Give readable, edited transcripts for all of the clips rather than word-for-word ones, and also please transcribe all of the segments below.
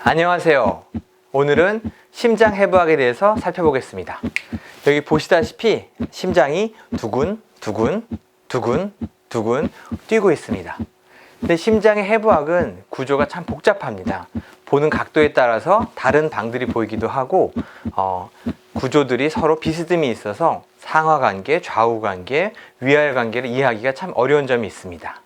안녕하세요. 오늘은 심장 해부학에 대해서 살펴보겠습니다. 여기 보시다시피 심장이 두근 뛰고 있습니다. 근데 심장의 해부학은 구조가 참 복잡합니다. 보는 각도에 따라서 다른 방들이 보이기도 하고 구조들이 서로 비스듬히 있어서 상하관계, 좌우관계, 위아래관계를 이해하기가 참 어려운 점이 있습니다.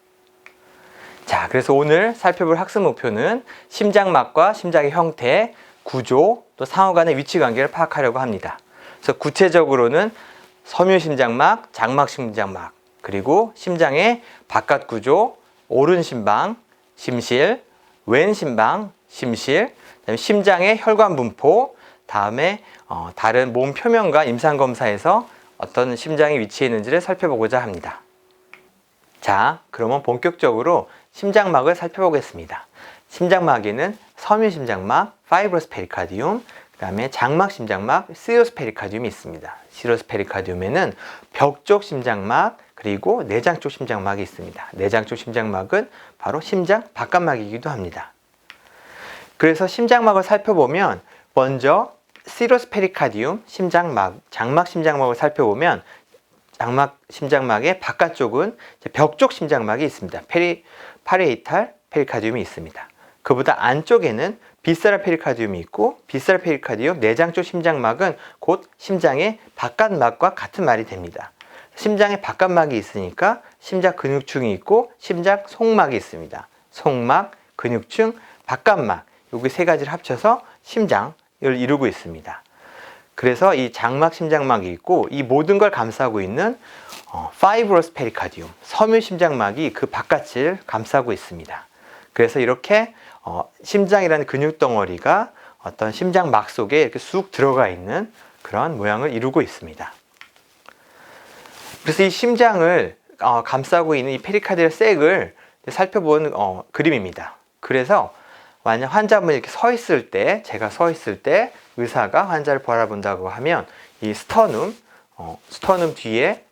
자, 그래서 오늘 살펴볼 학습 목표는 심장막과 심장의 형태, 구조, 또 상호간의 위치 관계를 파악하려고 합니다. 그래서 구체적으로는 섬유심장막, 장막심장막, 그리고 심장의 바깥 구조, 오른 심방, 심실, 왼 심방, 심실, 그다음에 심장의 혈관 분포, 다음에 다른 몸 표면과 임상 검사에서 어떤 심장이 위치해 있는지를 살펴보고자 합니다. 자, 그러면 본격적으로 심장막을 살펴보겠습니다. 심장막에는 섬유심장막, 파이브러스 페리카디움, 그 다음에 장막심장막, 시러스 페리카디움이 있습니다. 시러스 페리카디움에는 벽 쪽 심장막, 그리고 내장 쪽 심장막이 있습니다. 내장 쪽 심장막은 바로 심장 바깥막이기도 합니다. 그래서 심장막을 살펴보면 먼저 시러스 페리카디움, 심장막, 장막심장막을 살펴보면 장막 심장막의 바깥쪽은 벽 쪽 심장막이 있습니다. 파리에이탈 페리카디움이 있습니다. 그보다 안쪽에는 비세럴 페리카디움이 있고, 비세럴 페리카디움 내장 쪽 심장막은 곧 심장의 바깥막과 같은 말이 됩니다. 심장의 바깥막이 있으니까 심장 근육층이 있고 심장 속막이 있습니다. 속막, 근육층, 바깥막, 여기 세 가지를 합쳐서 심장을 이루고 있습니다. 그래서 이 장막 심장막이 있고, 이 모든 걸 감싸고 있는 파이브러스 페리카디움, 섬유 심장막이 그 바깥을 감싸고 있습니다. 그래서 이렇게 심장이라는 근육 덩어리가 어떤 심장막 속에 이렇게 쑥 들어가 있는 그런 모양을 이루고 있습니다. 그래서 이 심장을 감싸고 있는 이 페리카디얼 색을 살펴본 그림입니다. 그래서 만약 환자분이 이렇게 서 있을 때, 제가 서 있을 때 의사가 환자를 바라본다고 하면 이 스터눔 뒤에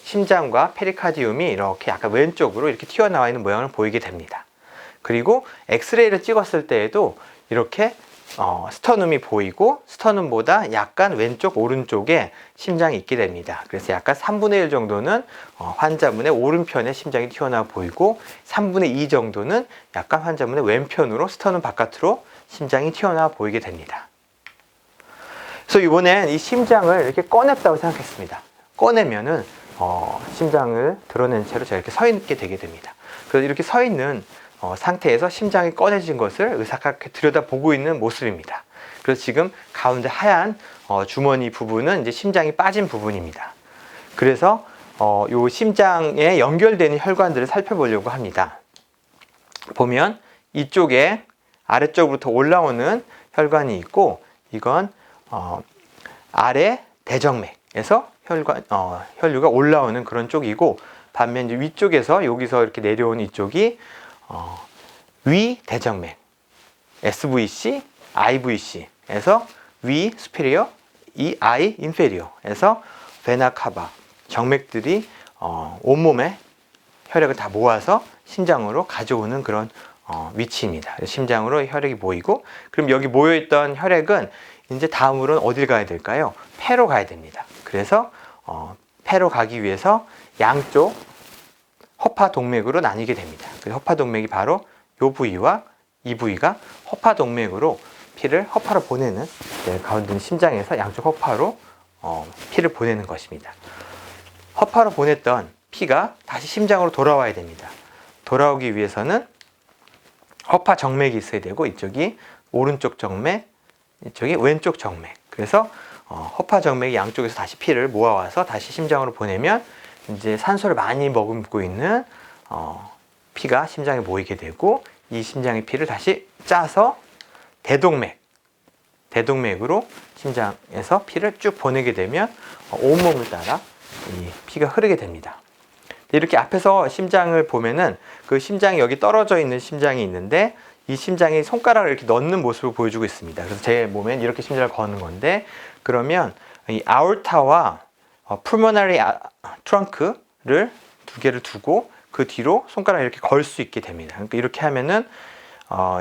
심장과 페리카디움이 이렇게 약간 왼쪽으로 이렇게 튀어나와 있는 모양을 보이게 됩니다. 그리고 엑스레이를 찍었을 때에도 이렇게 스터눔이 보이고, 스터눔보다 약간 왼쪽 오른쪽에 심장이 있게 됩니다. 그래서 약간 3분의 1 정도는 환자분의 오른편에 심장이 튀어나와 보이고, 3분의 2 정도는 약간 환자분의 왼편으로 스터눔 바깥으로 심장이 튀어나와 보이게 됩니다. 그래서 이번엔 이 심장을 이렇게 꺼냈다고 생각했습니다. 꺼내면은 심장을 드러낸 채로 제가 이렇게 서 있게 되게 됩니다. 그래서 이렇게 서 있는 상태에서 심장이 꺼내진 것을 의사가 들여다보고 있는 모습입니다. 그래서 지금 가운데 하얀 주머니 부분은 이제 심장이 빠진 부분입니다. 그래서 요 심장에 연결되는 혈관들을 살펴보려고 합니다. 보면 이쪽에 아래쪽으로부터 올라오는 혈관이 있고, 이건 아래 대정맥에서 혈류가 올라오는 그런 쪽이고, 반면 이제 위쪽에서 여기서 이렇게 내려온 이쪽이 위 대정맥, SVC, IVC에서 위 superior, 이 I inferior에서 베나 카바, 정맥들이 온몸에 혈액을 다 모아서 심장으로 가져오는 그런 위치입니다. 심장으로 혈액이 모이고, 그럼 여기 모여있던 혈액은 이제 다음으로는 어딜 가야 될까요? 폐로 가야 됩니다. 그래서 폐로 가기 위해서 양쪽 허파동맥으로 나뉘게 됩니다. 그 허파동맥이 바로 이 부위와 이 부위가 허파동맥으로 피를 허파로 보내는, 가운데 있는 심장에서 양쪽 허파로 피를 보내는 것입니다. 허파로 보냈던 피가 다시 심장으로 돌아와야 됩니다. 돌아오기 위해서는 허파 정맥이 있어야 되고, 이쪽이 오른쪽 정맥, 이쪽이 왼쪽 정맥. 그래서 허파 정맥이 양쪽에서 다시 피를 모아와서 다시 심장으로 보내면 이제 산소를 많이 머금고 있는 피가 심장에 모이게 되고, 이 심장의 피를 다시 짜서 대동맥으로 심장에서 피를 쭉 보내게 되면 온몸을 따라 이 피가 흐르게 됩니다. 이렇게 앞에서 심장을 보면은 그 심장이 여기 떨어져 있는 심장이 있는데, 이 심장이 손가락을 이렇게 넣는 모습을 보여주고 있습니다. 그래서 제 몸엔 이렇게 심장을 거는 건데, 그러면 이 아orta와 pulmonary trunk를 두 개를 두고 그 뒤로 손가락을 이렇게 걸 수 있게 됩니다. 그러니까 이렇게 하면은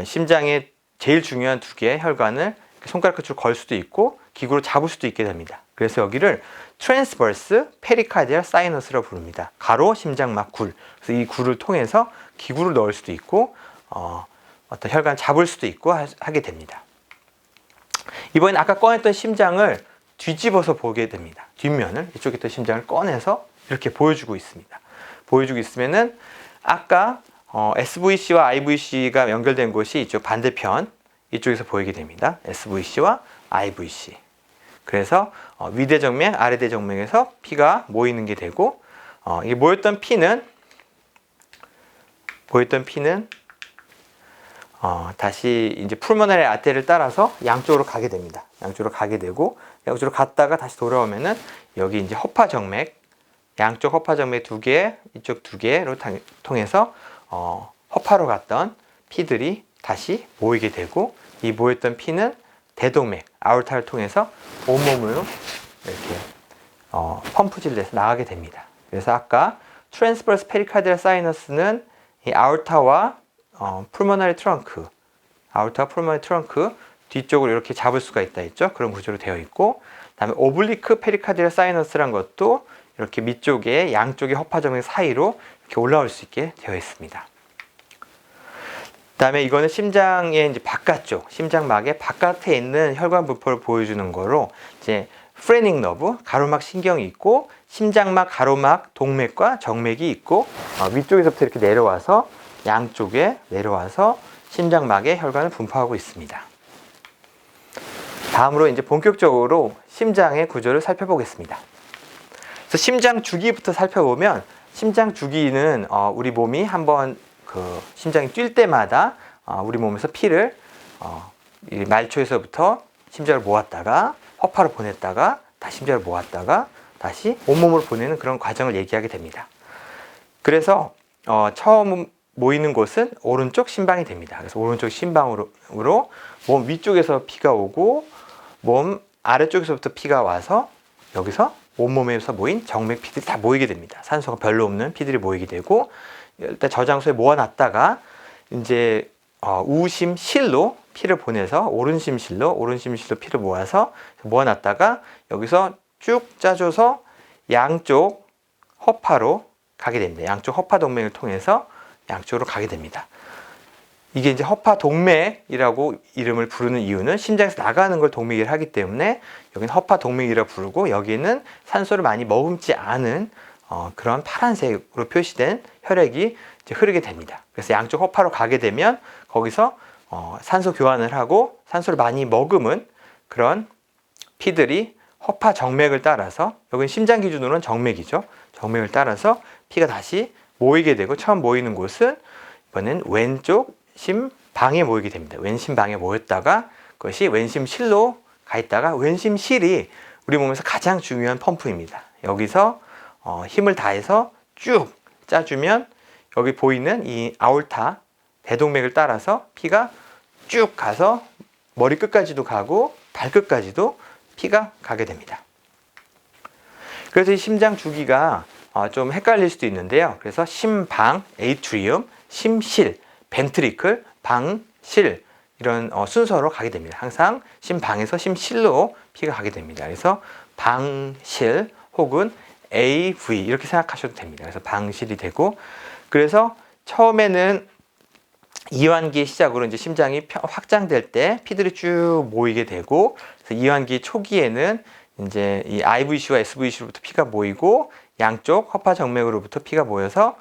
심장의 제일 중요한 두 개의 혈관을 손가락 끝으로 걸 수도 있고 기구로 잡을 수도 있게 됩니다. 그래서 여기를 트랜스버스 페리카디얼 사이너스라고 부릅니다. 가로 심장막 굴. 그래서 이 굴을 통해서 기구를 넣을 수도 있고 어떤 혈관을 잡을 수도 있고 하게 됩니다. 이번엔 아까 꺼냈던 심장을 뒤집어서 보게 됩니다. 뒷면을 이쪽에 있던 심장을 꺼내서 이렇게 보여주고 있습니다. 보여주고 있으면은 아까 SVC와 IVC가 연결된 곳이 이쪽 반대편 이쪽에서 보이게 됩니다. SVC와 IVC. 그래서 위대정맥, 아래대정맥에서 피가 모이는 게 되고 이게 모였던 피는 다시 이제 풀모나리 아테리를 따라서 양쪽으로 가게 됩니다. 양쪽으로 가게 되고 양쪽으로 갔다가 다시 돌아오면은 여기 이제 허파정맥, 양쪽 허파정맥 두 개, 이쪽 두 개로 통해서 허파로 갔던 피들이 다시 모이게 되고 이 모였던 피는 대동맥, 아orta를 통해서 온몸으로 이렇게 펌프질을 해서 나가게 됩니다. 그래서 아까 트랜스버스 페리카디얼 사이너스는 이 아orta와 풀모나리 트렁크, 아orta와 풀모나리 트렁크 뒤쪽으로 이렇게 잡을 수가 있다 했죠. 그런 구조로 되어 있고, 그다음에 오블리크 페리카디얼 사이너스란 것도 이렇게 밑쪽에 양쪽의 허파정맥 사이로 이렇게 올라올 수 있게 되어 있습니다. 그다음에 이거는 심장의 이제 바깥쪽, 심장막의 바깥에 있는 혈관 분포를 보여주는 거로 이제 프레닝 너브, 가로막 신경이 있고 심장막, 가로막, 동맥과 정맥이 있고 위쪽에서부터 이렇게 내려와서 양쪽에 내려와서 심장막의 혈관을 분포하고 있습니다. 다음으로 이제 본격적으로 심장의 구조를 살펴보겠습니다. 그래서 심장 주기부터 살펴보면 심장 주기는 우리 몸이 한번 심장이 뛸 때마다 우리 몸에서 피를 이 말초에서부터 심장을 모았다가 허파로 보냈다가 다시 심장을 모았다가 다시 온몸으로 보내는 그런 과정을 얘기하게 됩니다. 그래서 처음 모이는 곳은 오른쪽 심방이 됩니다. 그래서 오른쪽 심방으로 몸 위쪽에서 피가 오고 몸 아래쪽에서부터 피가 와서 여기서 온몸에서 모인 정맥 피들이 다 모이게 됩니다. 산소가 별로 없는 피들이 모이게 되고 일단 저 장소에 모아놨다가 이제 우심실로 피를 보내서 오른심실로 피를 모아서 모아놨다가 여기서 쭉 짜줘서 양쪽 허파로 가게 됩니다. 양쪽 허파 동맥을 통해서 양쪽으로 가게 됩니다. 이게 이제 허파 동맥이라고 이름을 부르는 이유는 심장에서 나가는 걸 동맥이라 하기 때문에 여기는 허파 동맥이라 부르고 여기는 산소를 많이 머금지 않은 그런 파란색으로 표시된 혈액이 이제 흐르게 됩니다. 그래서 양쪽 허파로 가게 되면 거기서 산소 교환을 하고 산소를 많이 머금은 그런 피들이 허파 정맥을 따라서 여기는 심장 기준으로는 정맥이죠. 정맥을 따라서 피가 다시 모이게 되고 처음 모이는 곳은 이번엔 왼쪽 심방에 모이게 됩니다. 왼심방에 모였다가 그것이 왼심실로 가 있다가 왼심실이 우리 몸에서 가장 중요한 펌프입니다. 여기서 힘을 다해서 쭉 짜주면 여기 보이는 이 아올타 대동맥을 따라서 피가 쭉 가서 머리 끝까지도 가고 발끝까지도 피가 가게 됩니다. 그래서 이 심장 주기가 좀 헷갈릴 수도 있는데요. 그래서 심방, 에이트리움, 심실, 벤트리클, 방실 이런 순서로 가게 됩니다. 항상 심방에서 심실로 피가 가게 됩니다. 그래서 방실 혹은 AV 이렇게 생각하셔도 됩니다. 그래서 방실이 되고 그래서 처음에는 이완기 시작으로 이제 심장이 확장될 때 피들이 쭉 모이게 되고 그래서 이완기 초기에는 이제 이 IVC와 SVC로부터 피가 모이고 양쪽 허파 정맥으로부터 피가 모여서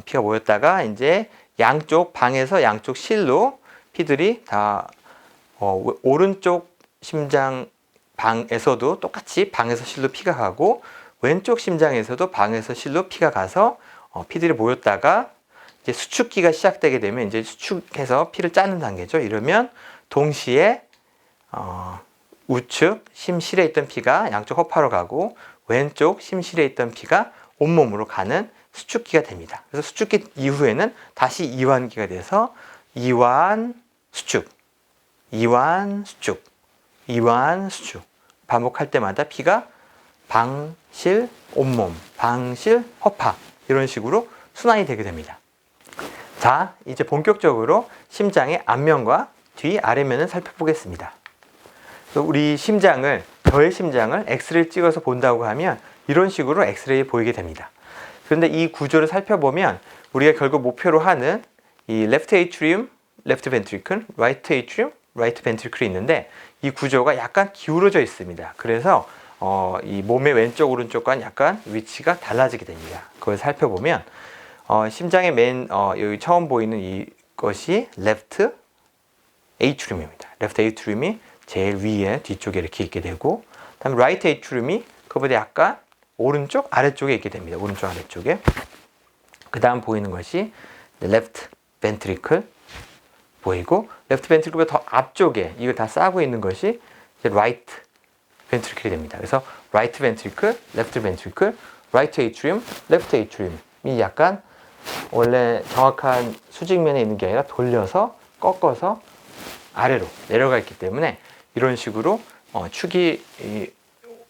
피가 모였다가 이제 양쪽 방에서 양쪽 실로 피들이 다 오른쪽 심장 방에서도 똑같이 방에서 실로 피가 가고 왼쪽 심장에서도 방에서 실로 피가 가서 피들이 모였다가 이제 수축기가 시작되게 되면 이제 수축해서 피를 짜는 단계죠. 이러면 동시에 우측 심실에 있던 피가 양쪽 허파로 가고 왼쪽 심실에 있던 피가 온몸으로 가는 수축기가 됩니다. 그래서 수축기 이후에는 다시 이완기가 돼서 이완 수축, 이완 수축, 이완 수축 반복할 때마다 피가 방실 온몸, 방실 허파 이런 식으로 순환이 되게 됩니다. 자, 이제 본격적으로 심장의 앞면과 뒤 아래면을 살펴보겠습니다. 우리 심장을, 저의 심장을 엑스레이 찍어서 본다고 하면 이런 식으로 엑스레이 보이게 됩니다. 그런데 이 구조를 살펴보면 우리가 결국 목표로 하는 이 left atrium, left ventricle, right atrium, right ventricle이 있는데 이 구조가 약간 기울어져 있습니다. 그래서 이 몸의 왼쪽 오른쪽과는 약간 위치가 달라지게 됩니다. 그걸 살펴보면 심장의 여기 처음 보이는 이것이 left atrium입니다. left atrium이 제일 위에 뒤쪽에 이렇게 있게 되고, 그다음에 right atrium이 그보다 약간 오른쪽 아래쪽에 있게 됩니다. 오른쪽 아래쪽에. 그 다음 보이는 것이 left ventricle 보이고, left ventricle보다 더 앞쪽에 이걸 다 싸고 있는 것이 이제 right ventricle이 됩니다. 그래서 right ventricle, left ventricle, right atrium, left atrium이 약간 원래 정확한 수직면에 있는 게 아니라 돌려서 꺾어서 아래로 내려가 있기 때문에 이런 식으로 축이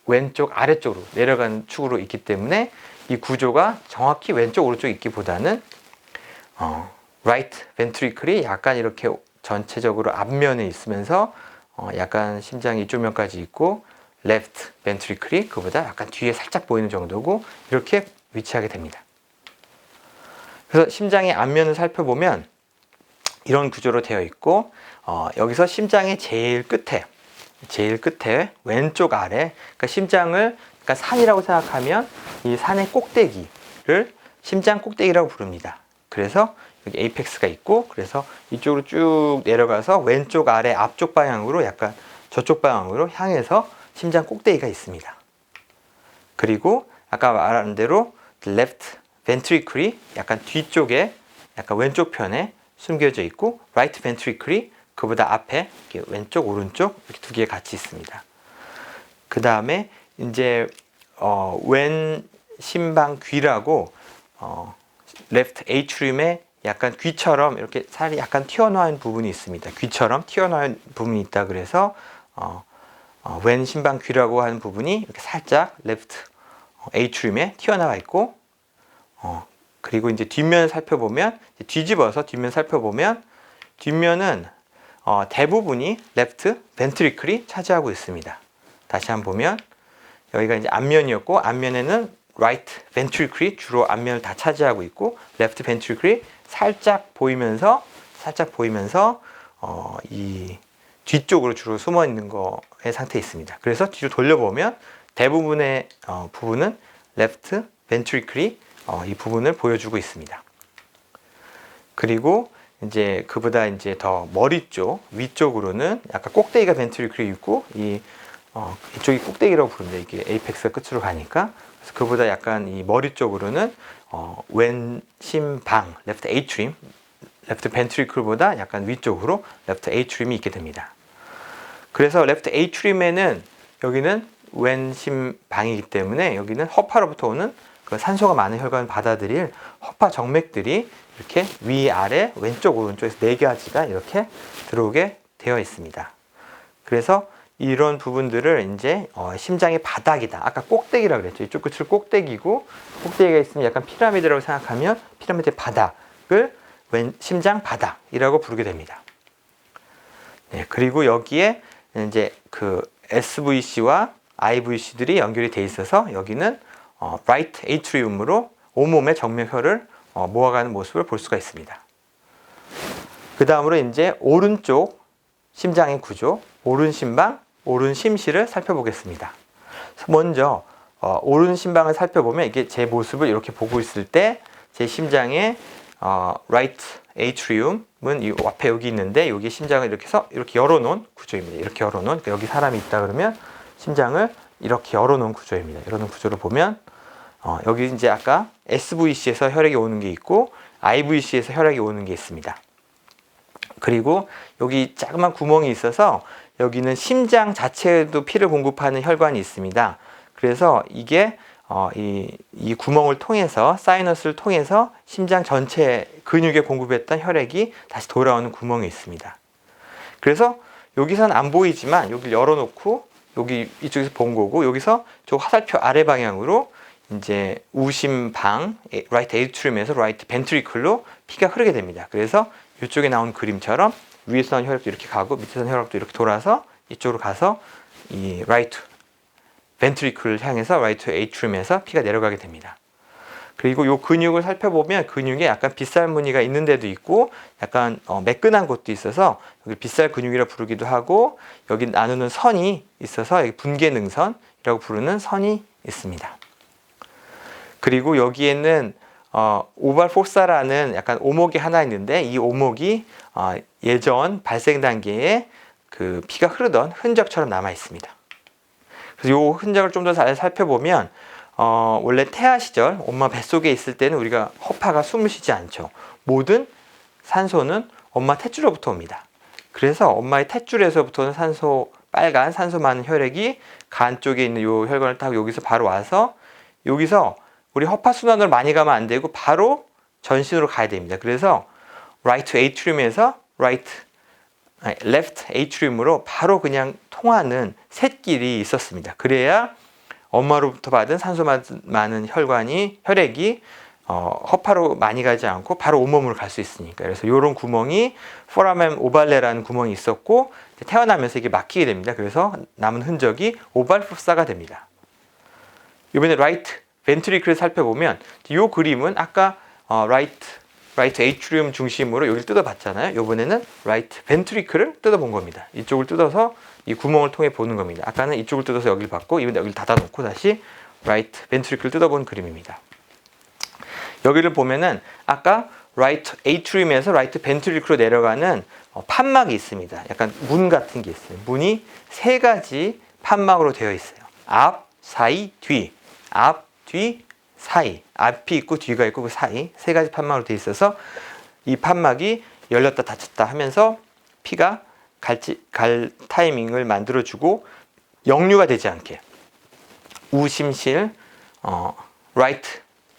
왼쪽 아래쪽으로 내려가는 축으로 있기 때문에 이 구조가 정확히 왼쪽 오른쪽 있기보다는 right ventricle이 약간 이렇게 전체적으로 앞면에 있으면서 약간 심장이 이쪽 면까지 있고, left ventricle이 그보다 약간 뒤에 살짝 보이는 정도고, 이렇게 위치하게 됩니다. 그래서 심장의 앞면을 살펴보면 이런 구조로 되어 있고, 여기서 심장의 제일 끝에 왼쪽 아래, 그러니까 심장을, 그러니까 산이라고 생각하면 이 산의 꼭대기를 심장 꼭대기라고 부릅니다. 그래서 여기 에이펙스가 있고, 그래서 이쪽으로 쭉 내려가서 왼쪽 아래 앞쪽 방향으로 약간 저쪽 방향으로 향해서 심장 꼭대기가 있습니다. 그리고 아까 말한 대로 left ventricle이 약간 뒤쪽에 약간 왼쪽 편에 숨겨져 있고, right ventricle이 그보다 앞에 이렇게 왼쪽 오른쪽 이렇게 두 개 같이 있습니다. 그 다음에 이제 왼 심방 귀라고 left atrium에 약간 귀처럼 이렇게 살이 약간 튀어나온 부분이 있습니다. 귀처럼 튀어나온 부분이 있다 그래서 왼 심방 귀라고 하는 부분이 이렇게 살짝 left atrium에 튀어나와 있고, 그리고 이제 뒷면을 살펴보면, 뒤집어서 뒷면 살펴보면 뒷면은 대부분이 left ventricle이 차지하고 있습니다. 다시 한번 보면 여기가 이제 앞면이었고, 앞면에는 right ventricle이 주로 앞면을 다 차지하고 있고, left ventricle이 살짝 보이면서 이 뒤쪽으로 주로 숨어 있는 거의 상태에 있습니다. 그래서 뒤로 돌려보면 대부분의 부분은 left ventricle이 이 부분을 보여주고 있습니다. 그리고 이제 그보다 이제 더 머리 쪽 위쪽으로는 약간 꼭대기가 ventricle이 있고, 이쪽이 꼭대기라고 부릅니다. 이게 에이펙스가 끝으로 가니까. 그래서 그보다 약간 이 머리 쪽으로는 왼 심방 left atrium, left ventricle보다 약간 위쪽으로 left atrium이 있게 됩니다. 그래서 left atrium에는 여기는 왼 심방이기 때문에 여기는 허파로부터 오는 그 산소가 많은 혈관을 받아들일 허파 정맥들이 이렇게 위아래 왼쪽 오른쪽에서 네 가지가 이렇게 들어오게 되어 있습니다. 그래서 이런 부분들을 이제 심장의 바닥이다. 아까 꼭대기라고 그랬죠. 이쪽 끝을 꼭대기고, 꼭대기가 있으면 약간 피라미드라고 생각하면 피라미드의 바닥을 심장 바닥이라고 부르게 됩니다. 네, 그리고 여기에 이제 그 SVC와 IVC들이 연결이 돼 있어서 여기는 right atrium으로 온몸의 정맥혈을 모아가는 모습을 볼 수가 있습니다. 그 다음으로 이제 오른쪽 심장의 구조, 오른 심방, 오른 심실을 살펴보겠습니다. 먼저 오른 심방을 살펴보면 이게 제 모습을 이렇게 보고 있을 때 제 심장의 right atrium은 이 앞에 여기 있는데, 여기 심장을 이렇게 해서 이렇게 열어놓은 구조입니다. 이렇게 열어놓은, 그러니까 여기 사람이 있다 그러면 심장을 이렇게 열어놓은 구조입니다. 열어놓은 구조를 보면 여기 이제 아까 SVC에서 혈액이 오는 게 있고 IVC에서 혈액이 오는 게 있습니다. 그리고 여기 자그마한 구멍이 있어서 여기는 심장 자체에도 피를 공급하는 혈관이 있습니다. 그래서 이게 이 구멍을 통해서, 사이너스를 통해서 심장 전체 근육에 공급했던 혈액이 다시 돌아오는 구멍이 있습니다. 그래서 여기서는 안 보이지만 여기를 열어놓고 여기 이쪽에서 본 거고, 여기서 저 화살표 아래 방향으로 이제 우심방, right atrium에서 right ventricle로 피가 흐르게 됩니다. 그래서 이쪽에 나온 그림처럼 위에서 나온 혈액도 이렇게 가고 밑에서 나온 혈액도 이렇게 돌아서 이쪽으로 가서 이 라이트 벤트리클을 향해서 라이트 에이트리움에서 피가 내려가게 됩니다. 그리고 이 근육을 살펴보면 근육에 약간 빗살 무늬가 있는 데도 있고 약간 매끈한 곳도 있어서 여기 빗살 근육이라 부르기도 하고 여기 나누는 선이 있어서 여기 분계능선이라고 부르는 선이 있습니다. 그리고 여기에는 오발 포사라는 약간 오목이 하나 있는데 이 오목이 예전 발생 단계에 그 피가 흐르던 흔적처럼 남아 있습니다. 그래서 이 흔적을 좀 더 잘 살펴보면 원래 태아 시절 엄마 뱃속에 있을 때는 우리가 허파가 숨을 쉬지 않죠. 모든 산소는 엄마 탯줄로부터 옵니다. 그래서 엄마의 탯줄에서부터는 빨간 산소 많은 혈액이 간 쪽에 있는 이 혈관을 타고 여기서 바로 와서 여기서 우리 허파 순환으로 많이 가면 안 되고 바로 전신으로 가야 됩니다. 그래서 right atrium에서 left atrium으로 바로 그냥 통하는 샛길이 있었습니다. 그래야 엄마로부터 받은 산소 많은 혈액이 허파로 많이 가지 않고 바로 온몸으로 갈 수 있으니까. 그래서 이런 구멍이 포라멘 오발레라는 구멍이 있었고 태어나면서 이게 막히게 됩니다. 그래서 남은 흔적이 오발 포사가 됩니다. 이번에 라이트 벤트리클을 살펴보면 이 그림은 아까 라이트 에이트리움 중심으로 여기를 뜯어봤잖아요. 이번에는 라이트 벤트리클을 뜯어본 겁니다. 이쪽을 뜯어서 이 구멍을 통해 보는 겁니다. 아까는 이쪽을 뜯어서 여기를 봤고 이번에 여기를 닫아놓고 다시 라이트 벤트리클을 뜯어본 그림입니다. 여기를 보면은 아까 라이트 에이트리움에서 라이트 벤트리클로 내려가는 판막이 있습니다. 약간 문 같은 게 있어요. 문이 세 가지 판막으로 되어 있어요. 앞, 사이, 뒤. 앞, 뒤, 사이. 앞이 있고 뒤가 있고 그 사이 세 가지 판막으로 되어 있어서 이 판막이 열렸다 닫혔다 하면서 피가 갈 타이밍을 만들어주고 역류가 되지 않게 우심실 라이트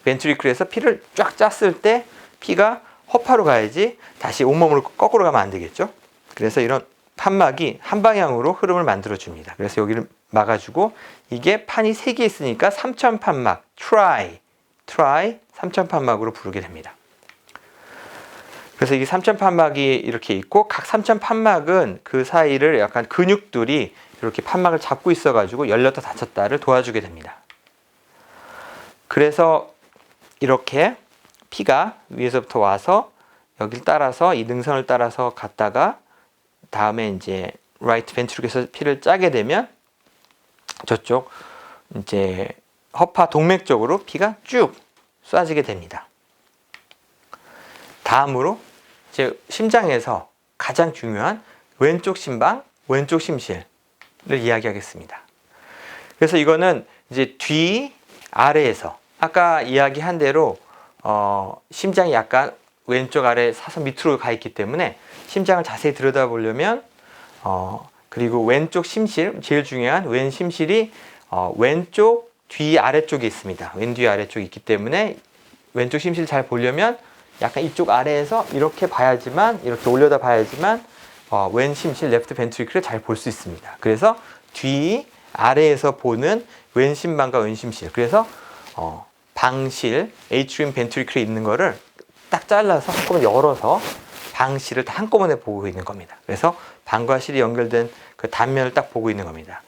벤트리클에서 피를 쫙 짰을 때 피가 허파로 가야지 다시 온몸으로 거꾸로 가면 안 되겠죠. 그래서 이런 판막이 한 방향으로 흐름을 만들어 줍니다. 그래서 여기를 막아주고 이게 판이 3개 있으니까 삼천판막 트라이 삼천판막으로 부르게 됩니다. 그래서 이게 삼천판막이 이렇게 있고 각 삼천판막은 그 사이를 약간 근육들이 이렇게 판막을 잡고 있어가지고 열렸다 닫혔다를 도와주게 됩니다. 그래서 이렇게 피가 위에서부터 와서 여기를 따라서 이 능선을 따라서 갔다가 다음에 이제 라이트 벤트리클에서 피를 짜게 되면 저쪽 이제 허파 동맥 쪽으로 피가 쭉 쏴지게 됩니다. 다음으로 이제 심장에서 가장 중요한 왼쪽 심방, 왼쪽 심실을 이야기하겠습니다. 그래서 이거는 이제 뒤 아래에서 아까 이야기한 대로 심장이 약간 왼쪽 아래 사선 밑으로 가 있기 때문에 심장을 자세히 들여다보려면 그리고 왼쪽 심실 제일 중요한 왼 심실이 왼쪽 뒤 아래쪽에 있습니다. 왼 뒤 아래쪽에 있기 때문에 왼쪽 심실 잘 보려면 약간 이쪽 아래에서 이렇게 봐야지만 이렇게 올려다 봐야지만 왼 심실 레프트 벤트리클을 잘 볼 수 있습니다. 그래서 뒤 아래에서 보는 왼 심방과 왼 심실 그래서 방실 에이트리움 벤트리클에 있는 거를 딱 잘라서 한꺼번에 열어서 방실을 다 한꺼번에 보고 있는 겁니다. 그래서 방과 실이 연결된 그 단면을 딱 보고 있는 겁니다.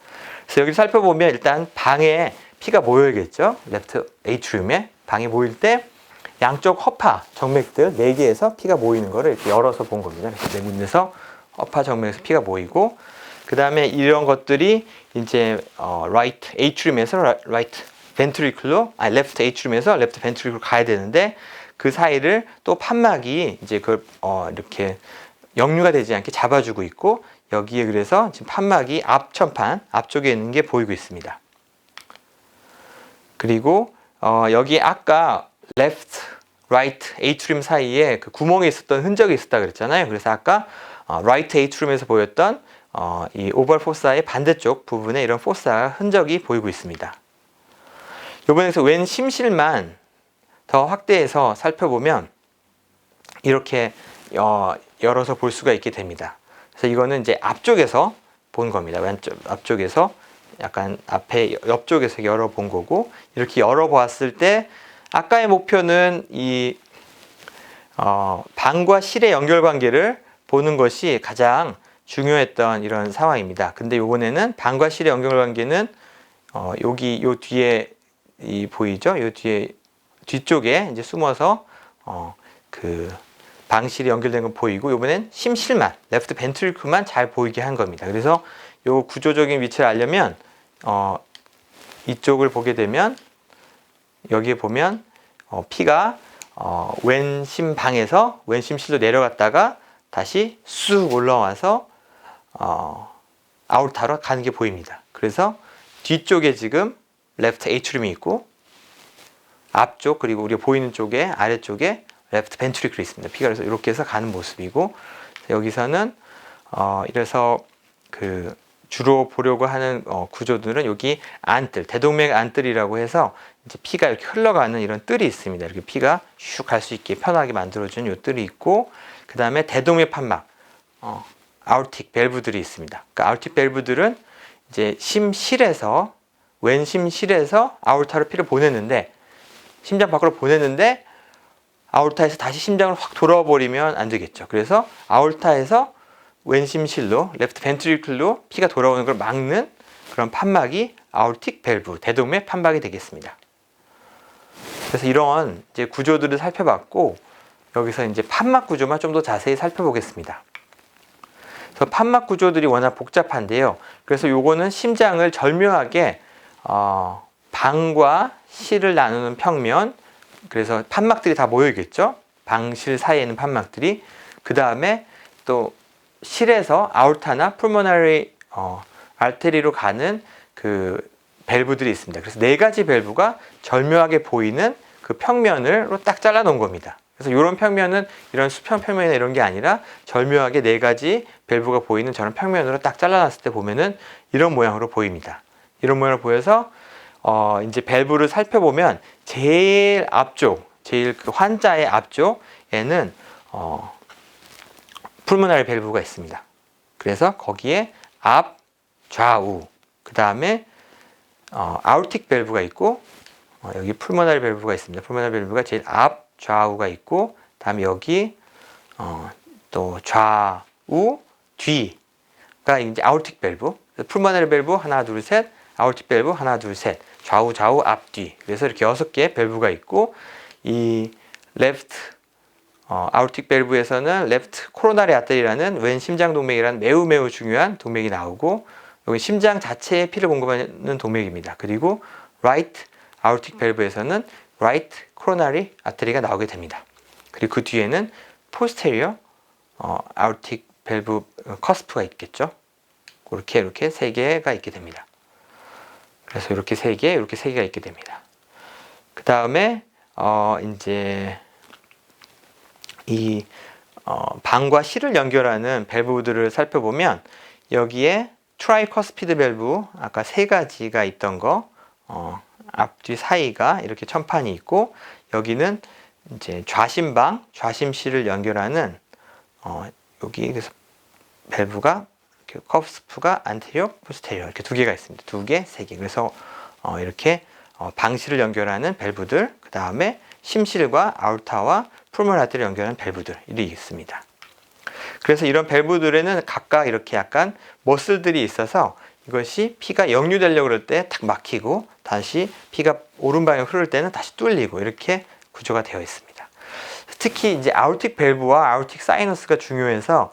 그래서 여기 살펴보면 일단 방에 피가 모여야겠죠. 레프트 에이트리움에 방에 모일 때 양쪽 허파 정맥들 4개에서 피가 모이는 거를 이렇게 열어서 본 겁니다. 그래서 4군데서 허파 정맥에서 피가 모이고 그 다음에 이런 것들이 이제 라이트 에이트리움에서 라이트 벤트리클로 레프트 에이트리움에서 레프트 벤트리클로 가야 되는데 그 사이를 또 판막이 이제 그걸 이렇게 역류가 되지 않게 잡아주고 있고 여기에 그래서 지금 판막이 앞천판 앞쪽에 있는 게 보이고 있습니다. 그리고 여기 아까 레프트, 라이트 에이트리움 사이에 그 구멍에 있었던 흔적이 있었다 그랬잖아요. 그래서 아까 라이트 에이트리움에서 보였던 이 오벌 포사의 반대쪽 부분에 이런 포사 흔적이 보이고 있습니다. 이번에서 왼 심실만 더 확대해서 살펴보면 이렇게 열어서 볼 수가 있게 됩니다. 그래서 이거는 이제 앞쪽에서 본 겁니다. 왼쪽 앞쪽에서 약간 앞에 옆쪽에서 열어본 거고 이렇게 열어보았을 때 아까의 목표는 이 방과 실의 연결 관계를 보는 것이 가장 중요했던 이런 상황입니다. 근데 요번에는 방과 실의 연결관계는 여기 요 뒤에 보이죠? 요 뒤에 뒤쪽에 이제 숨어서 그 방실이 연결된 건 보이고, 요번엔 심실만, 레프트 벤트리클만 잘 보이게 한 겁니다. 그래서 요 구조적인 위치를 알려면 이쪽을 보게 되면 여기에 보면 피가 왼심방에서 왼심실로 내려갔다가 다시 쑥 올라와서 아orta로 가는 게 보입니다. 그래서 뒤쪽에 지금 레프트 에이트리움이 있고, 앞쪽 그리고 우리가 보이는 쪽에 아래쪽에 레프트 벤트리클이 있습니다. 피가 그래서 이렇게 해서 가는 모습이고, 여기서는 이래서 그 주로 보려고 하는 구조들은 여기 안뜰, 대동맥 안뜰이라고 해서 이제 피가 이렇게 흘러가는 이런 뜰이 있습니다. 이렇게 피가 슉 갈 수 있게 편하게 만들어준 이 뜰이 있고, 그 다음에 대동맥 판막, 아ortic 밸브들이 있습니다. 그러니까 아ortic 밸브들은 이제 심실에서 왼심실에서 아orta로 피를 보냈는데, 심장 밖으로 보냈는데 아orta에서 다시 심장으로 확 돌아와 버리면 안 되겠죠. 그래서 아orta에서 왼심실로 레프트 벤트리클로 피가 돌아오는 걸 막는 그런 판막이 아ortic 밸브, 대동맥 판막이 되겠습니다. 그래서 이런 이제 구조들을 살펴봤고, 여기서 이제 판막 구조만 좀 더 자세히 살펴보겠습니다. 그래서 판막 구조들이 워낙 복잡한데요. 그래서 요거는 심장을 절묘하게 방과 실을 나누는 평면, 그래서 판막들이 다 모여 있겠죠. 방실 사이에 있는 판막들이. 그 다음에 또 실에서 아orta나 pulmonary artery로 가는 그 밸브들이 있습니다. 그래서 네 가지 밸브가 절묘하게 보이는 그 평면으로 딱 잘라 놓은 겁니다. 그래서 이런 평면은 이런 수평 평면이나 이런 게 아니라 절묘하게 네 가지 밸브가 보이는 저런 평면으로 딱 잘라놨을 때 보면은 이런 모양으로 보입니다. 이런 모양으로 보여서 이제 밸브를 살펴보면 제일 앞쪽, 제일 그 환자의 앞쪽에는 풀모나리 밸브가 있습니다. 그래서 거기에 앞, 좌우, 그 다음에 아ortic 밸브가 있고, 여기 풀모나리 밸브가 있습니다. 풀모나리 밸브가 제일 앞, 좌우가 있고, 다음에 여기 또 좌우, 뒤가 이제 아ortic 밸브. 풀모나리 밸브 하나, 둘, 셋, 아ortic 밸브 하나, 둘, 셋, 좌우, 좌우, 앞, 뒤. 그래서 이렇게 6개의 밸브가 있고, 이 레프트 아ortic 밸브에서는 레프트 코로나리 아테리라는 왼 심장 동맥이라는 매우 중요한 동맥이 나오고, 여기 심장 자체에 피를 공급하는 동맥입니다. 그리고 right aortic 밸브에서는 right coronary artery가 나오게 됩니다. 그리고 그 뒤에는 posterior aortic 밸브 cusp가 있겠죠. 이렇게 3개가 있게 됩니다. 그래서 이렇게 3개, 이렇게 3개가 있게 됩니다. 그 다음에 이제 이 방과 실을 연결하는 밸브들을 살펴보면, 여기에 트라이커스피드 밸브, 아까 3가지가 있던 거, 앞뒤 사이가 이렇게 천판이 있고, 여기는 이제 좌심방, 좌심실을 연결하는 여기 그래서 밸브가 커스프가 안테리어, 포스테리어 이렇게 2개가 있습니다. 2개, 3개. 그래서 이렇게 방실을 연결하는 밸브들, 그 다음에 심실과 아orta와 풀모나리 아테리를 연결하는 밸브들이 있습니다. 그래서 이런 밸브들에는 각각 이렇게 약간 머슬들이 있어서 이것이 피가 역류되려고 그럴 때 탁 막히고, 다시 피가 오른방향으로 흐를 때는 다시 뚫리고, 이렇게 구조가 되어 있습니다. 특히 이제 아ortic 밸브와 아ortic 사이너스가 중요해서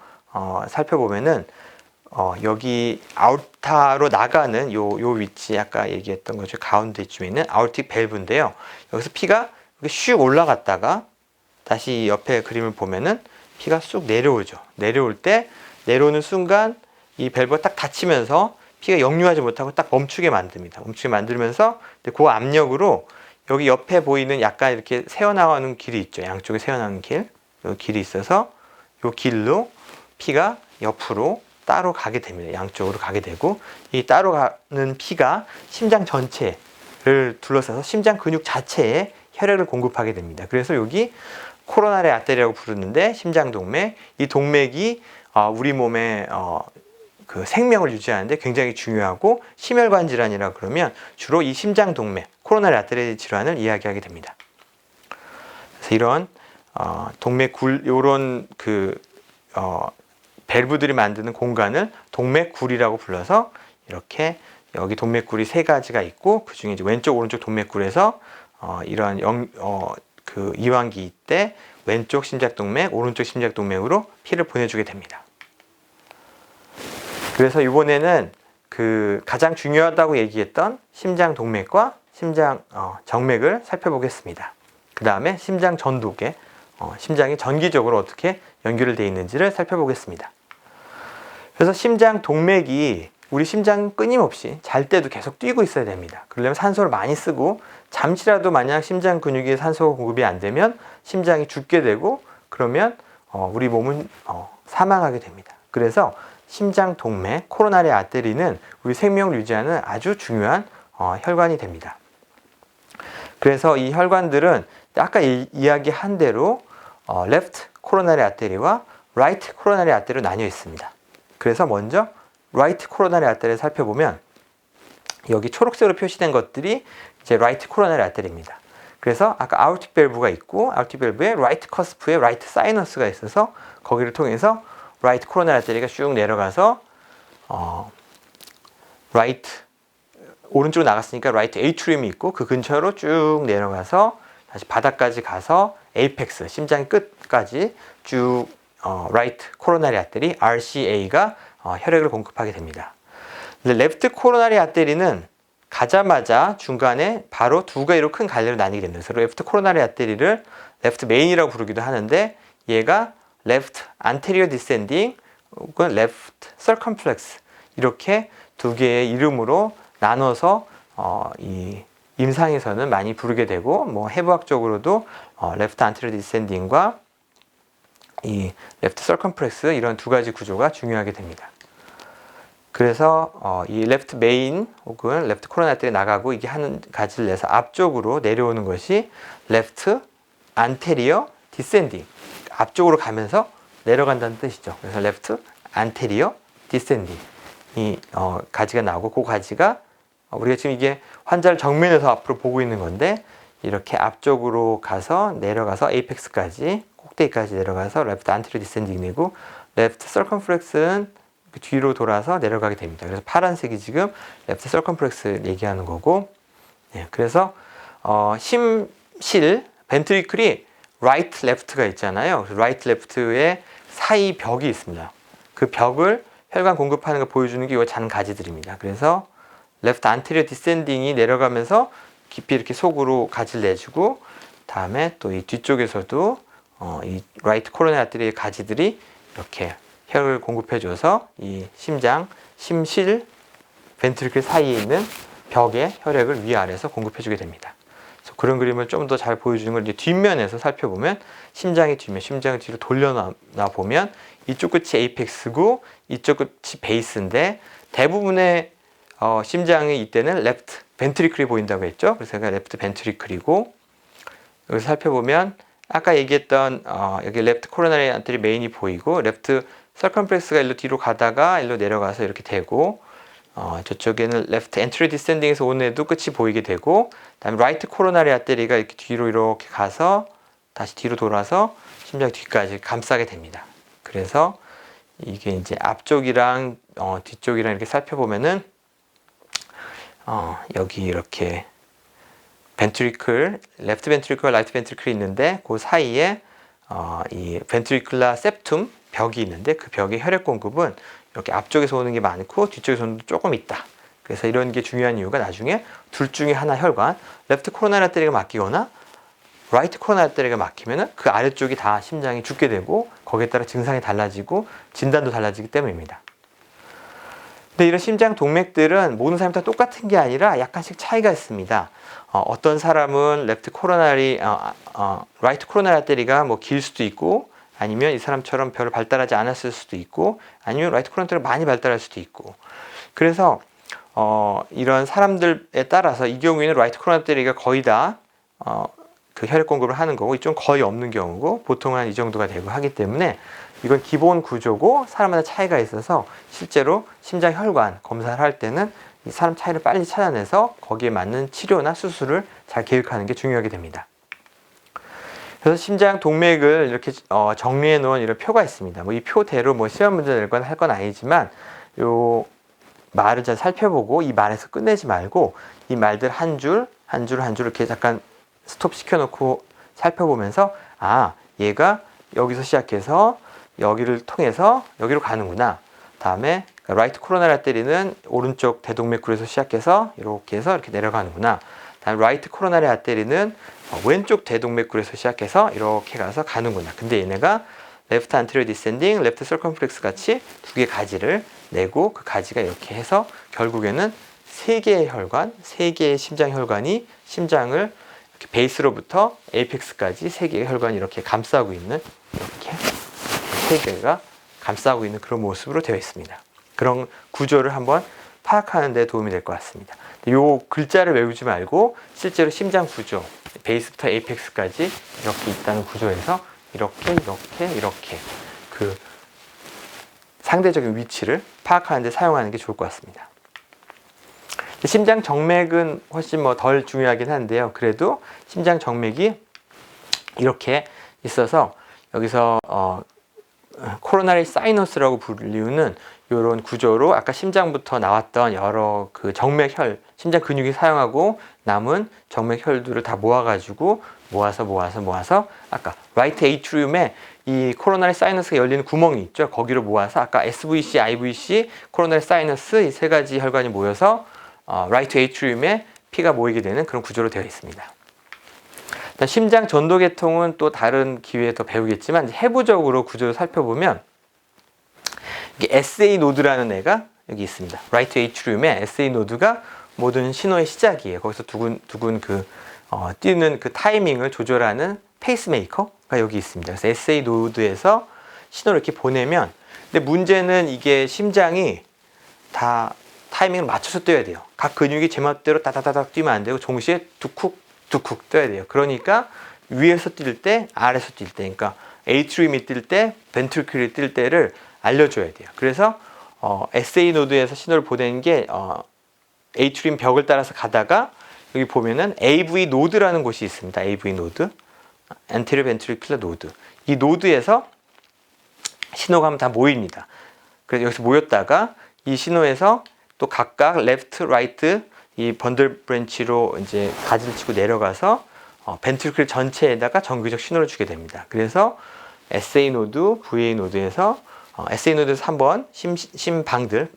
살펴보면은 여기 아orta로 나가는 요 위치, 아까 얘기했던 거죠. 가운데쯤에 있는 아ortic 밸브인데요. 여기서 피가 이렇게 슉 올라갔다가 다시 옆에 그림을 보면은 피가 쑥 내려오죠. 내려올 때, 내려오는 순간 이 밸브가 딱 닫히면서 피가 역류하지 못하고 딱 멈추게 만듭니다. 멈추게 만들면서 그 압력으로 여기 옆에 보이는 약간 이렇게 새어나가는 길이 있죠. 양쪽에 새어나가는 길. 이 길이 있어서 이 길로 피가 옆으로 따로 가게 됩니다. 양쪽으로 가게 되고, 이 따로 가는 피가 심장 전체를 둘러싸서 심장 근육 자체에 혈액을 공급하게 됩니다. 그래서 여기 코로나리 아테리라고 부르는데, 심장 동맥, 이 동맥이 우리 몸의 그 생명을 유지하는데 굉장히 중요하고, 심혈관 질환이라 그러면 주로 이 심장 동맥, 코로나리 아테리 질환을 이야기하게 됩니다. 그래서 이런 동맥 요런 그 밸브들이 만드는 공간을 동맥굴이라고 불러서 이렇게 여기 동맥굴이 세 가지가 있고 그 중에 이제 왼쪽 오른쪽 동맥굴에서 이러한 그 이완기 때 왼쪽 심장동맥, 오른쪽 심장동맥으로 피를 보내주게 됩니다. 그래서 이번에는 그 가장 중요하다고 얘기했던 심장동맥과 심장 정맥을 살펴보겠습니다. 그 다음에 심장 전두계, 심장이 전기적으로 어떻게 연결되어 있는지를 살펴보겠습니다. 그래서 심장 동맥이 우리 심장 끊임없이 잘 때도 계속 뛰고 있어야 됩니다. 그러려면 산소를 많이 쓰고 잠시라도 만약 심장 근육에 산소 공급이 안 되면 심장이 죽게 되고 그러면 우리 몸은 사망하게 됩니다. 그래서 심장 동맥, 코로나리 아테리는 우리 생명을 유지하는 아주 중요한 혈관이 됩니다. 그래서 이 혈관들은 아까 이야기한 대로 레프트 코로나리 아테리와 라이트 코로나리 아테리로 나뉘어 있습니다. 그래서 먼저 라이트 코로나리 아테리를 살펴보면 여기 초록색으로 표시된 것들이 이제 라이트 코로나리 아테리입니다. 그래서 아까 아오르틱 밸브가 있고 아오르틱 밸브에 라이트 커스프에 라이트 사이너스가 있어서 거기를 통해서 라이트 코로나리 아테리가 쭉 내려가서 라이트 오른쪽으로 나갔으니까 라이트 에이트리움이 있고 그 근처로 쭉 내려가서 다시 바닥까지 가서 에이펙스 심장 끝까지 쭉 라이트 코로나리 아테리 RCA가 혈액을 공급하게 됩니다. 근데 레프트 코로나리 아테리는 가자마자 중간에 바로 두 가지로 큰 갈래로 나뉘게 됩니다. 그래서 레프트 코로나리 아테리를 레프트 메인이라고 부르기도 하는데 얘가 레프트 안테리어 디센딩 혹은 레프트 서컴플렉스 이렇게 두 개의 이름으로 나눠서 이 임상에서는 많이 부르게 되고 뭐 해부학적으로도 레프트 안테리어 디센딩과 이 레프트 서컴플렉스 이런 두 가지 구조가 중요하게 됩니다. 그래서 이 레프트 메인 혹은 레프트 코로나 아테리 나가고 이게 한 가지를 내서 앞쪽으로 내려오는 것이 레프트 안테리어 디센딩 앞쪽으로 가면서 내려간다는 뜻이죠. 그래서 레프트 안테리어 디센딩 이 가지가 나오고 그 가지가 우리가 지금 이게 환자를 정면에서 앞으로 보고 있는 건데 이렇게 앞쪽으로 가서 내려가서 에이펙스까지 꼭대기까지 내려가서 레프트 안테리어 디센딩 되고 레프트 서컴플렉스는 뒤로 돌아서 내려가게 됩니다. 그래서 파란색이 지금 레프트 서컴플렉스 얘기하는 거고, 그래서 심실 벤트리클이 라이트 레프트가 있잖아요. 라이트 레프트의 사이 벽이 있습니다. 그 벽을 혈관 공급하는 걸 보여주는 게 이 잔 가지들입니다. 그래서 레프트 안테리어 디센딩이 내려가면서 깊이 이렇게 속으로 가지를 내주고 다음에 또 이 뒤쪽에서도 이 라이트 코로나 아테리의 가지들이 이렇게 혈을 공급해줘서 이 심장, 심실, 벤트리클 사이에 있는 벽에 혈액을 위아래에서 공급해주게 됩니다. 그래서 그런 그림을 좀 더 잘 보여주는 걸 이제 뒷면에서 살펴보면 심장의 뒷면, 심장을 뒤로 돌려놔 보면 이쪽 끝이 에이펙스고 이쪽 끝이 베이스인데 대부분의 심장이 이때는 레프트 벤트리클이 보인다고 했죠. 그래서 제가 레프트 벤트리클이고 여기서 살펴보면 아까 얘기했던 여기 레프트 코로나리 아테리 메인이 보이고 레프트 서컴플렉스가 일로 뒤로 가다가 일로 내려가서 이렇게 되고 저쪽에는 레프트 엔트리 디센딩에서 오는 애도 끝이 보이게 되고 그다음에 라이트 코로나리 아테리가 이렇게 뒤로 이렇게 가서 다시 뒤로 돌아서 심장 뒤까지 감싸게 됩니다. 그래서 이게 이제 앞쪽이랑 뒤쪽이랑 이렇게 살펴보면은 여기 이렇게 벤트리클, 레프트 벤트리클과 라이트 벤트리클이 있는데 그 사이에 이 벤트리클라 septum 벽이 있는데 그 벽의 혈액 공급은 이렇게 앞쪽에서 오는 게 많고 뒤쪽에서 오는 게 조금 있다. 그래서 이런 게 중요한 이유가 나중에 둘 중에 하나 혈관, 레프트 코로나리 아테리가 막히거나 라이트 코로나리 아테리가 막히면은 그 아래쪽이 다 심장이 죽게 되고 거기에 따라 증상이 달라지고 진단도 달라지기 때문입니다. 근데 이런 심장 동맥들은 모든 사람이 다 똑같은 게 아니라 약간씩 차이가 있습니다. 어떤 사람은 레프트 코로나리, 라이트 코로나리 아테리가 뭐 길 수도 있고 아니면 이 사람처럼 별로 발달하지 않았을 수도 있고 아니면 라이트 코로나리 아테리가 많이 발달할 수도 있고 그래서 이런 사람들에 따라서 이 경우에는 라이트 코로나리 아테리가 거의 다 그 혈액 공급을 하는 거고 이쪽은 거의 없는 경우고 보통은 한 이 정도가 되고 하기 때문에 이건 기본 구조고 사람마다 차이가 있어서 실제로 심장 혈관 검사를 할 때는 이 사람 차이를 빨리 찾아내서 거기에 맞는 치료나 수술을 잘 계획하는 게 중요하게 됩니다. 그래서 심장 동맥을 이렇게 정리해 놓은 이런 표가 있습니다. 뭐 이 표대로 뭐 시험 문제 낼 건 할 건 아니지만 요 말을 잘 살펴보고 이 말에서 끝내지 말고 이 말들 한 줄 한 줄 한 줄 이렇게 잠깐 스톱 시켜놓고 살펴보면서 아 얘가 여기서 시작해서 여기를 통해서 여기로 가는구나. 다음에 라이트 코로나리 아테리는 오른쪽 대동맥굴에서 시작해서 이렇게 해서 이렇게 내려가는구나. 다음 라이트 코로나리 아테리는 왼쪽 대동맥굴에서 시작해서 이렇게 가서 가는구나. 근데 얘네가 레프트 안테리어 디센딩, 레프트 서컴플렉스 같이 두 개 가지를 내고 그 가지가 이렇게 해서 결국에는 세 개의 혈관, 세 개의 심장 혈관이 심장을 이렇게 베이스로부터 에이펙스까지 세 개의 혈관이 이렇게 감싸고 있는 이렇게 세 개가 감싸고 있는 그런 모습으로 되어 있습니다. 그런 구조를 한번 파악하는 데 도움이 될 것 같습니다. 이 글자를 외우지 말고 실제로 심장 구조, 베이스부터 에이펙스까지 이렇게 있다는 구조에서 이렇게 그 상대적인 위치를 파악하는 데 사용하는 게 좋을 것 같습니다. 심장 정맥은 훨씬 뭐 덜 중요하긴 한데요. 그래도 심장 정맥이 이렇게 있어서 여기서 코로나리 사이너스라고 불리우는 이런 구조로 아까 심장부터 나왔던 여러 그 정맥혈, 심장 근육이 사용하고 남은 정맥혈들을 다 모아가지고 모아서 아까 라이트 에이트리움에 이 코로나리 사이너스가 열리는 구멍이 있죠. 거기로 모아서 아까 SVC, IVC, 코로나리 사이너스 이 세 가지 혈관이 모여서 라이트 에이트리움에 피가 모이게 되는 그런 구조로 되어 있습니다. 심장 전도계통은 또 다른 기회에 더 배우겠지만 해부적으로 구조를 살펴보면 이게 SA 노드라는 애가 여기 있습니다. 라이트 에이트리움에 SA 노드가 모든 신호의 시작이에요. 거기서 두근 뛰는 그 타이밍을 조절하는 페이스메이커가 여기 있습니다. 그래서 SA 노드에서 신호를 이렇게 보내면 근데 문제는 이게 심장이 다 타이밍을 맞춰서 뛰어야 돼요. 각 근육이 제멋대로 따다다닥 뛰면 안 되고 동시에 툭쿡 떠야 돼요. 그러니까 위에서 뛸 때, 아래에서 뛸 때, 그러니까 에이트리움이 뛸 때, 벤트리클이 뛸 때를 알려줘야 돼요. 그래서 SA 노드에서 신호를 보내는 게 에이트리움 벽을 따라서 가다가 여기 보면은 AV 노드라는 곳이 있습니다. AV 노드, anterior ventricular 노드. 이 노드에서 신호가 한번 다 모입니다. 그래서 여기서 모였다가 이 신호에서 또 각각 레프트, 라이트 이 번들 브랜치로 이제 가지를 치고 내려가서 벤트리클 전체에다가 정규적 신호를 주게 됩니다. 그래서 SA 노드, VA 노드에서 SA 노드에서 한번 심방들,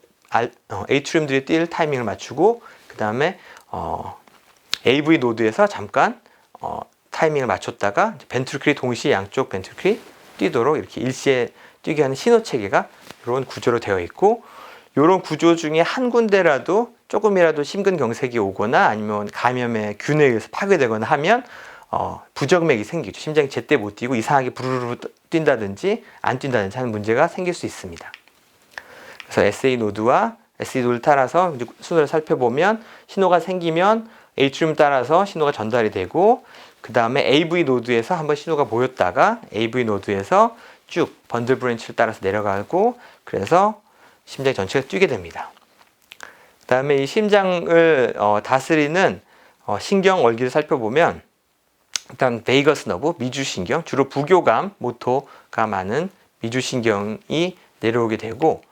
에이트리움들이 뛸 타이밍을 맞추고 그 다음에 AV 노드에서 잠깐 타이밍을 맞췄다가 벤트리클이 동시에 양쪽 벤트리클이 뛰도록 이렇게 일시에 뛰게 하는 신호 체계가 이런 구조로 되어 있고 이런 구조 중에 한 군데라도 조금이라도 심근경색이 오거나 아니면 감염의 균에 의해서 파괴되거나 하면 부정맥이 생기죠. 심장이 제때 못 뛰고 이상하게 부르르 뛴다든지 안 뛴다든지 하는 문제가 생길 수 있습니다. 그래서 SA 노드와 SE 노드를 따라서 신호를 살펴보면 신호가 생기면 에이트리움 따라서 신호가 전달이 되고 그 다음에 AV 노드에서 한번 신호가 모였다가 AV 노드에서 쭉 번들 브랜치를 따라서 내려가고 그래서 심장 전체가 뛰게 됩니다. 그 다음에 이 심장을 다스리는 신경 월기를 살펴보면 일단 베이거스 너브, 미주신경, 주로 부교감, 모토가 많은 미주신경이 내려오게 되고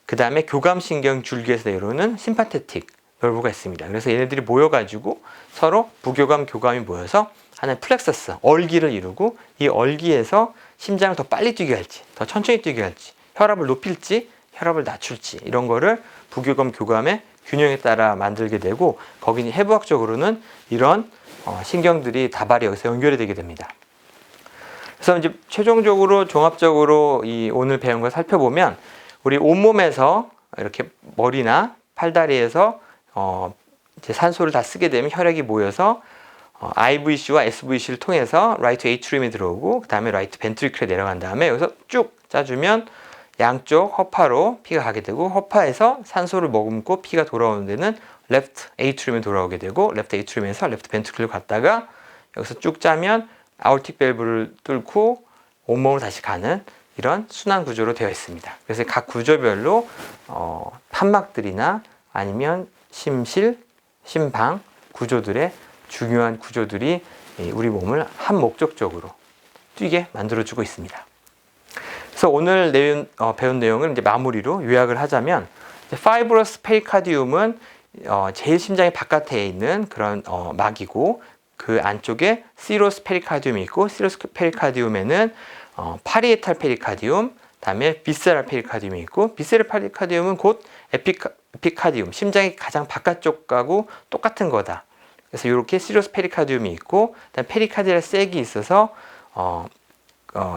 그 다음에 교감신경 줄기에서 내려오는 심파테틱 널브가 있습니다. 그래서 얘네들이 모여가지고 서로 부교감, 교감이 모여서 하나의 플렉서스, 얼기를 이루고 이 얼기에서 심장을 더 빨리 뛰게 할지, 더 천천히 뛰게 할지, 혈압을 높일지, 혈압을 낮출지 이런 거를 부교감, 교감의 균형에 따라 만들게 되고 거기는 해부학적으로는 이런 신경들이 다발이 여기서 연결이 되게 됩니다. 그래서 이제 최종적으로 종합적으로 이 오늘 배운 걸 살펴보면 우리 온몸에서 이렇게 머리나 팔다리에서 이제 산소를 다 쓰게 되면 혈액이 모여서 IVC와 SVC를 통해서 라이트 에이트리움에 들어오고 그 다음에 라이트 벤트리클에 내려간 다음에 여기서 쭉 짜주면 양쪽 허파로 피가 가게 되고 허파에서 산소를 머금고 피가 돌아오는 데는 레프트 에이트리움에 돌아오게 되고 레프트 에이트리움에서 레프트 벤트리클로 갔다가 여기서 쭉 짜면 아ortic 밸브를 뚫고 온몸으로 다시 가는 이런 순환 구조로 되어 있습니다. 그래서 각 구조별로 판막들이나 아니면 심실, 심방 구조들의 중요한 구조들이 우리 몸을 한 목적적으로 뛰게 만들어주고 있습니다. 그래서 오늘 배운 내용을 이제 마무리로 요약을 하자면, 파이브러스 페리카디움은 제일 심장의 바깥에 있는 그런 막이고, 그 안쪽에 시로스 페리카디움이 있고, 시로스 페리카디움에는 파리에탈 페리카디움, 다음에 비세랄 페리카디움이 있고, 비세랄 페리카디움은 곧 에피카디움, 심장의 가장 바깥쪽하고 똑같은 거다. 그래서 이렇게 시로스 페리카디움이 있고, 그다음 페리카디얼 쐐기 있어서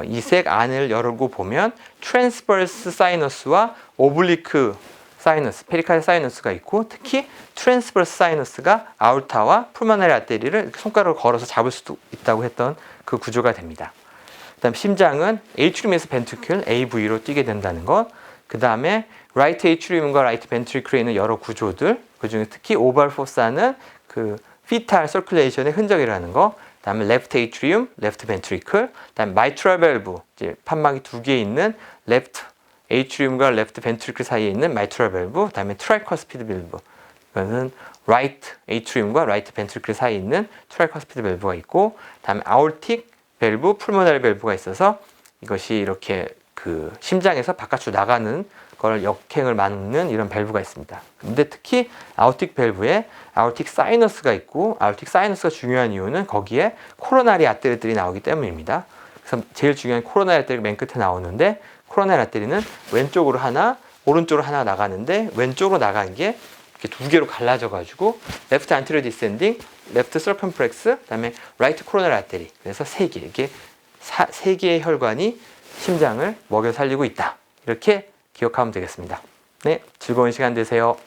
이 쐐 안을 열고 보면 트랜스버스 사이너스와 오블리크 사이너스, 페리카디얼 사이너스가 있고, 특히 트랜스버스 사이너스가 아orta와 풀모나리 아테리를 손가락으로 걸어서 잡을 수도 있다고 했던 그 구조가 됩니다. 그다음 심장은 에이트리움에서 벤트리클 AV로 뛰게 된다는 것. 그 다음에 라이트 에이트리움과 라이트 벤트리클에 있는 여러 구조들, 그 중에 특히 오발 포사는 그 피탈 서큘레이션의 흔적이라는 거. 그다음에 레프트 에이트리움, 레프트 벤트리클, 그다음에 마이트럴 밸브, 이제 판막이 두 개 있는 레프트 에이트리움과 레프트 벤트리클 사이에 있는 마이트럴 밸브, 그다음에 트라이커스피드 밸브. 이거는 라이트 에이트리움과 라이트 벤트리클 사이에 있는 트라이커스피드 밸브가 있고, 그다음에 아올틱 밸브, 풀모나리 밸브가 있어서 이것이 이렇게 그 심장에서 바깥으로 나가는 걸 역행을 막는 이런 밸브가 있습니다. 근데 특히 아오틱 밸브에 아오틱 사이너스가 있고, 아오틱 사이너스가 중요한 이유는 거기에 코로나리 아테리들이 나오기 때문입니다. 그래서 제일 중요한 코로나리 아테리가 맨 끝에 나오는데, 코로나리 아테리는 왼쪽으로 하나, 오른쪽으로 하나 나가는데, 왼쪽으로 나간 게 이렇게 두 개로 갈라져 가지고 레프트 안테리어 디센딩, 레프트 서컴프렉스, 그다음에 라이트 코로나리 아테리. 그래서 세 개, 이게 세 개의 혈관이 심장을 먹여 살리고 있다. 이렇게 기억하면 되겠습니다. 네, 즐거운 시간 되세요.